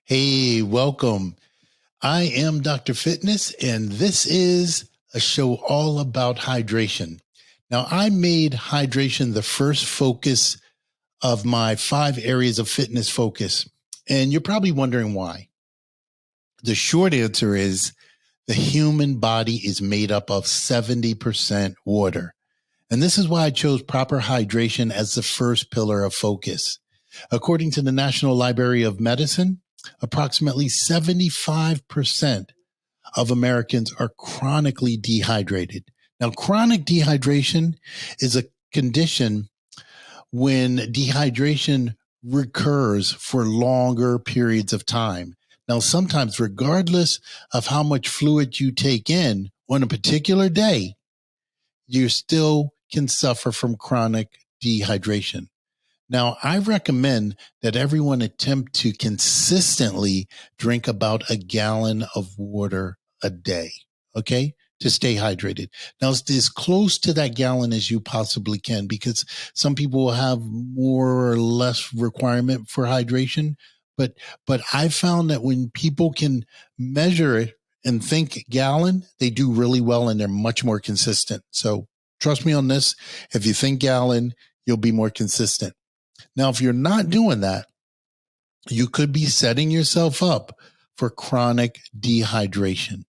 Hey, welcome. I am Dr. Fitness, and this is a show all about hydration. Now, I made hydration the first focus of my 5 areas of fitness focus, and you're probably wondering why. The short answer is the human body is made up of 70% water. And this is why I chose proper hydration as the first pillar of focus. According to the National Library of Medicine, approximately 75% of Americans are chronically dehydrated. Now, chronic dehydration is a condition when dehydration recurs for longer periods of time. Now, sometimes, regardless of how much fluid you take in on a particular day, you still can suffer from chronic dehydration. Now, I recommend that everyone attempt to consistently drink about a gallon of water a day, okay, to stay hydrated. Now, it's as close to that gallon as you possibly can, because some people will have more or less requirement for hydration. But I found that when people can measure it and think gallon, they do really well and they're much more consistent. So trust me on this. If you think gallon, you'll be more consistent. Now, if you're not doing that, you could be setting yourself up for chronic dehydration.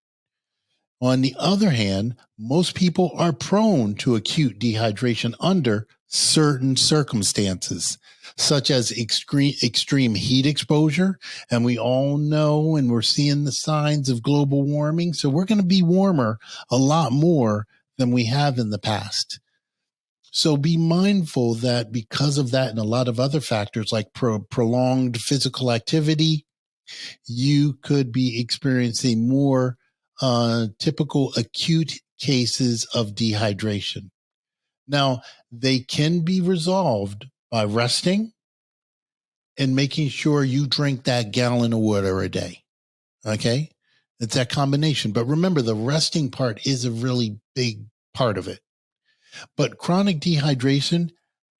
On the other hand, most people are prone to acute dehydration under certain circumstances, such as extreme heat exposure. And we all know, and we're seeing the signs of global warming. So we're going to be warmer a lot more than we have in the past. So be mindful that because of that and a lot of other factors like prolonged physical activity, you could be experiencing more typical acute cases of dehydration. Now, they can be resolved by resting and making sure you drink that gallon of water a day. Okay? It's that combination. But remember, the resting part is a really big part of it. But chronic dehydration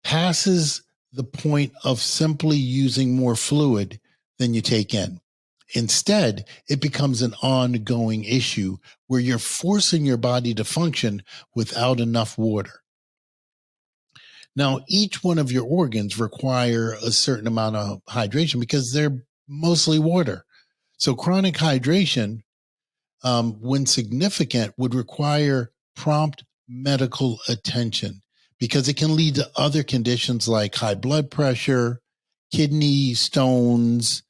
passes the point of simply using more fluid than you take in. Instead, it becomes an ongoing issue where you're forcing your body to function without enough water. Now, each one of your organs require a certain amount of hydration because they're mostly water. So chronic hydration, when significant, would require prompt medical attention because it can lead to other conditions like high blood pressure, kidney stones,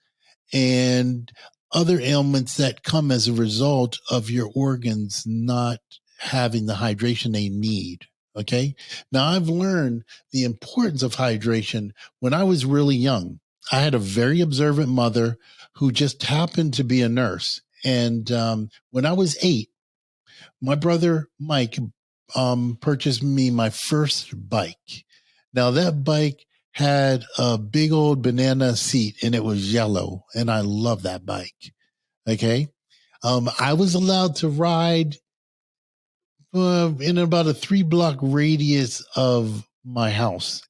and other ailments that come as a result of your organs not having the hydration they need. Okay. Now, I've learned the importance of hydration when I was really young. I had a very observant mother who just happened to be a nurse. And when I was 8, my brother Mike purchased me my first bike. Now, that bike had a big old banana seat and it was yellow. And I love that bike. Okay. I was allowed to ride in about a 3-block radius of my house.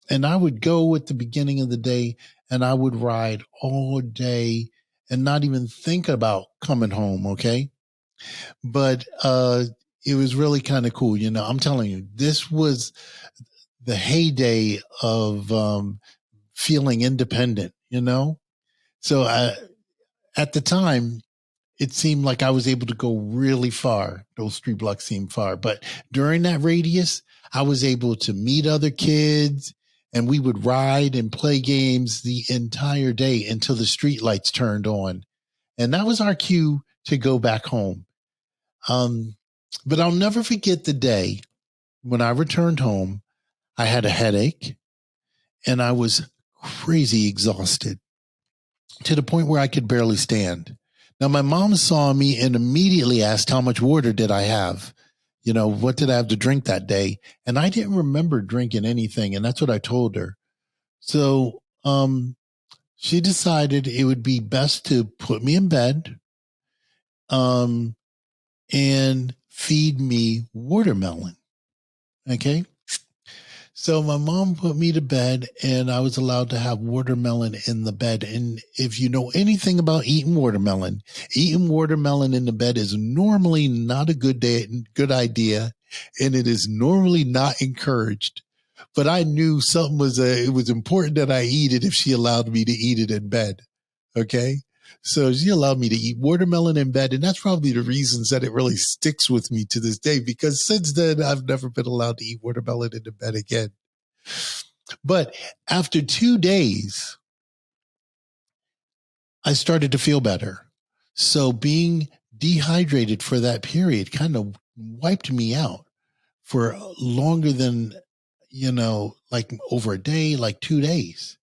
And I would go at the beginning of the day and I would ride all day and not even think about coming home. Okay. But it was really kind of cool. You know, I'm telling you, this was the heyday of feeling independent, you know? So at the time, it seemed like I was able to go really far. Those 3 blocks seemed far. But during that radius, I was able to meet other kids and we would ride and play games the entire day until the street lights turned on. And that was our cue to go back home. But I'll never forget the day when I returned home. I had a headache and I was crazy exhausted to the point where I could barely stand. Now, my mom saw me and immediately asked how much water did I have? You know, what did I have to drink that day? And I didn't remember drinking anything. And that's what I told her. So she decided it would be best to put me in bed and feed me watermelon. Okay. So my mom put me to bed and I was allowed to have watermelon in the bed. And if you know anything about eating watermelon in the bed is normally not a good idea. And it is normally not encouraged. But I knew it was important that I eat it if she allowed me to eat it in bed. Okay. So she allowed me to eat watermelon in bed. And that's probably the reasons that it really sticks with me to this day, because since then I've never been allowed to eat watermelon in the bed again. But after 2 days, I started to feel better. So being dehydrated for that period kind of wiped me out for longer than, like over a day, like 2 days.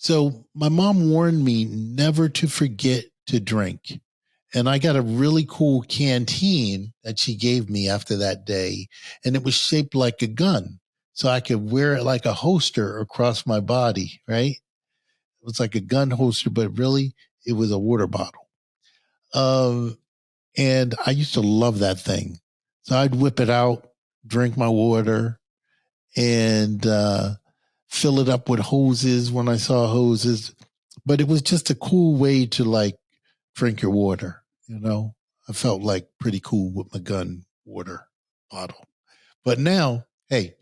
So my mom warned me never to forget to drink. And I got a really cool canteen that she gave me after that day. And it was shaped like a gun. So I could wear it like a holster across my body, right? It was like a gun holster, but really it was a water bottle. And I used to love that thing. So I'd whip it out, drink my water, and fill it up with hoses when I saw hoses. But it was just a cool way to like drink your water, I felt like pretty cool with my gun water bottle. But now, hey,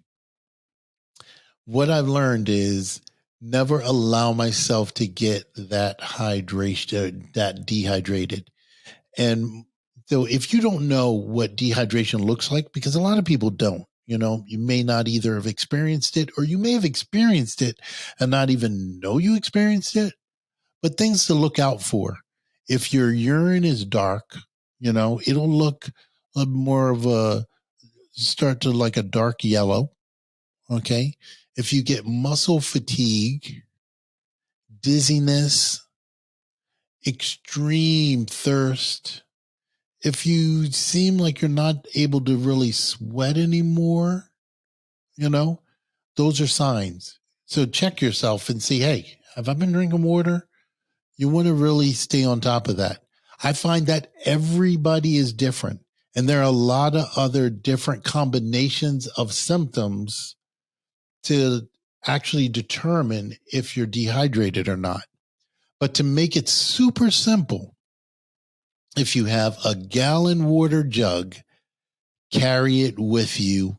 what I've learned is never allow myself to get that hydration, that dehydrated. And so if you don't know what dehydration looks like, because a lot of people don't, you may not either have experienced it, or you may have experienced it and not even know you experienced it. But things to look out for. If your urine is dark, it'll look more of start to like a dark yellow. Okay. If you get muscle fatigue, dizziness, extreme thirst, if you seem like you're not able to really sweat anymore, those are signs. So check yourself and see, hey, have I been drinking water? You want to really stay on top of that. I find that everybody is different, and there are a lot of other different combinations of symptoms to actually determine if you're dehydrated or not. But to make it super simple, if you have a gallon water jug, carry it with you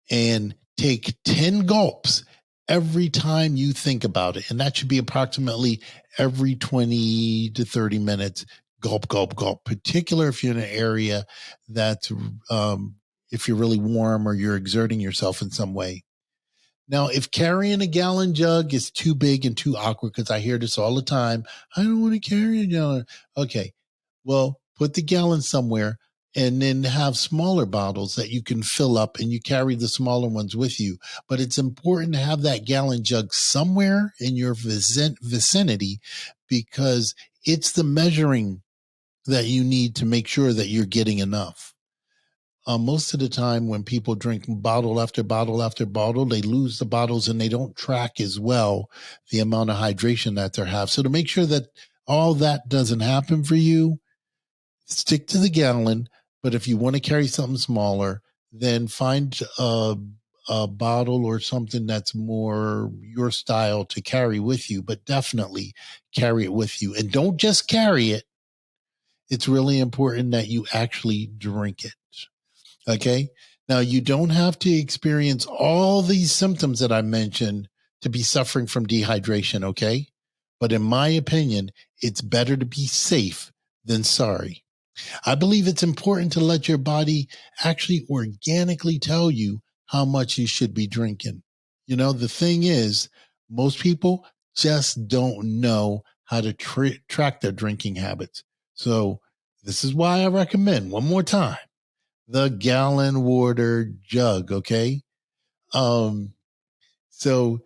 and take 10 gulps every time you think about it. And that should be approximately every 20 to 30 minutes. Gulp, gulp, gulp, particular if you're in an area that's, if you're really warm or you're exerting yourself in some way. Now, if carrying a gallon jug is too big and too awkward, because I hear this all the time, I don't want to carry a gallon. Okay, well, put the gallon somewhere and then have smaller bottles that you can fill up, and you carry the smaller ones with you. But it's important to have that gallon jug somewhere in your vicinity, because it's the measuring that you need to make sure that you're getting enough. Most of the time when people drink bottle after bottle after bottle, they lose the bottles and they don't track as well the amount of hydration that they have. So to make sure that all that doesn't happen for you, stick to the gallon. But if you want to carry something smaller, then find a bottle or something that's more your style to carry with you, but definitely carry it with you. And don't just carry it. It's really important that you actually drink it. Okay. Now, you don't have to experience all these symptoms that I mentioned to be suffering from dehydration. Okay. But in my opinion, it's better to be safe than sorry. I believe it's important to let your body actually organically tell you how much you should be drinking. The thing is, most people just don't know how to track their drinking habits. So this is why I recommend, one more time, the gallon water jug. Okay. Um, so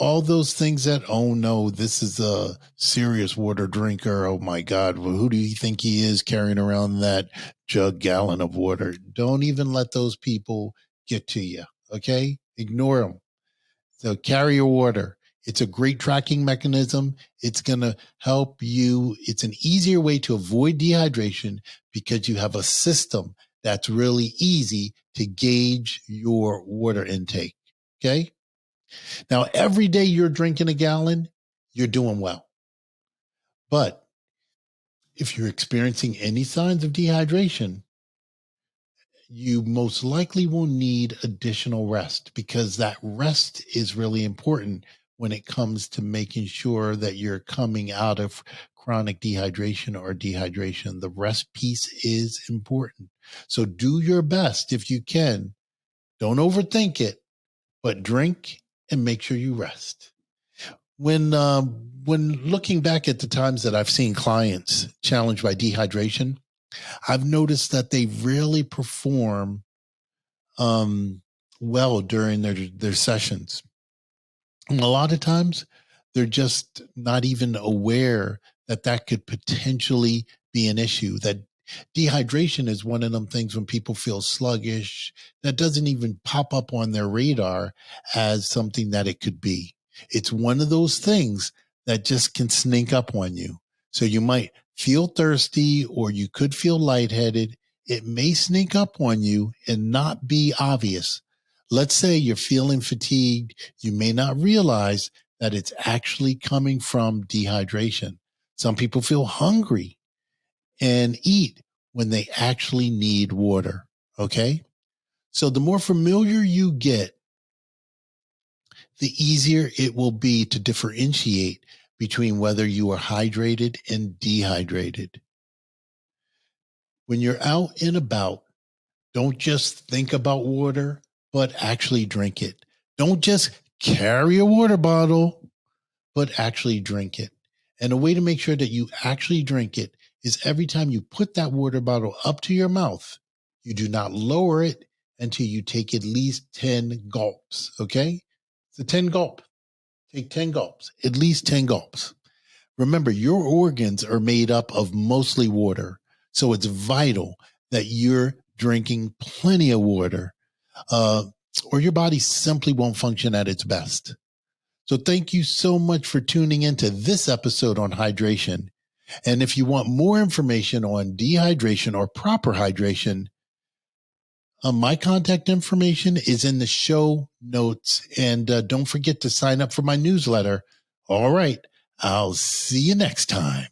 all those things that, oh no, this is a serious water drinker. Oh my God. Well, who do you think he is carrying around that gallon of water? Don't even let those people get to you. Okay. Ignore them. So carry your water. It's a great tracking mechanism. It's going to help you. It's an easier way to avoid dehydration because you have a system that's really easy to gauge your water intake. Okay. Now, every day you're drinking a gallon, you're doing well. But if you're experiencing any signs of dehydration, you most likely will need additional rest, because that rest is really important when it comes to making sure that you're coming out of chronic dehydration or dehydration. The rest piece is important. So do your best if you can. Don't overthink it, but drink and make sure you rest. When looking back at the times that I've seen clients challenged by dehydration, I've noticed that they really perform well during their sessions. And a lot of times they're just not even aware that that could potentially be an issue. That dehydration is one of them things when people feel sluggish, that doesn't even pop up on their radar as something that it could be. It's one of those things that just can sneak up on you. So you might feel thirsty, or you could feel lightheaded. It may sneak up on you and not be obvious. Let's say you're feeling fatigued. You may not realize that it's actually coming from dehydration. Some people feel hungry and eat when they actually need water. Okay. So the more familiar you get, the easier it will be to differentiate between whether you are hydrated and dehydrated. When you're out and about, don't just think about water, but actually drink it. Don't just carry a water bottle, but actually drink it. And a way to make sure that you actually drink it is every time you put that water bottle up to your mouth, you do not lower it until you take at least 10 gulps. Okay. So 10 gulp. Take 10 gulps, at least 10 gulps. Remember, your organs are made up of mostly water. So it's vital that you're drinking plenty of water, or your body simply won't function at its best. So thank you so much for tuning into this episode on hydration. And if you want more information on dehydration or proper hydration, my contact information is in the show notes. And don't forget to sign up for my newsletter. All right. I'll see you next time.